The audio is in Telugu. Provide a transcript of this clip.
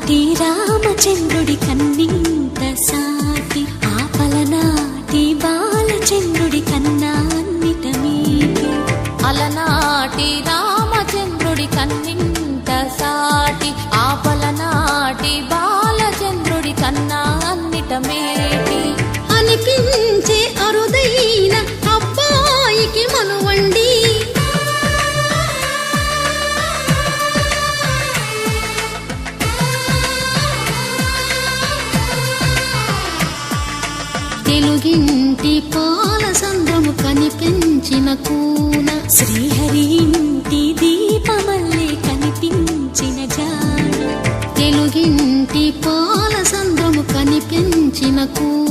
అలనాటి రామచంద్రుడి కన్నింత సాటి, ఆపలనాటి బాలచంద్రుడి కన్నా అన్నిట మీటి. అలనాటి రామచంద్రుడి కన్నింత సాటి, ఆపలనాటి బాలచంద్రుడి కన్నా అన్నిట మేటి. అనిపించే అరుదైన అబ్బాయికి మనువండి, తెలుగింటి పాల సంద్రము కనిపించిన కూన, శ్రీహరి ఇంటి దీపమల్లే కనిపించిన జాన. తెలుగింటి పాల సంద్రము కనిపించిన కూన,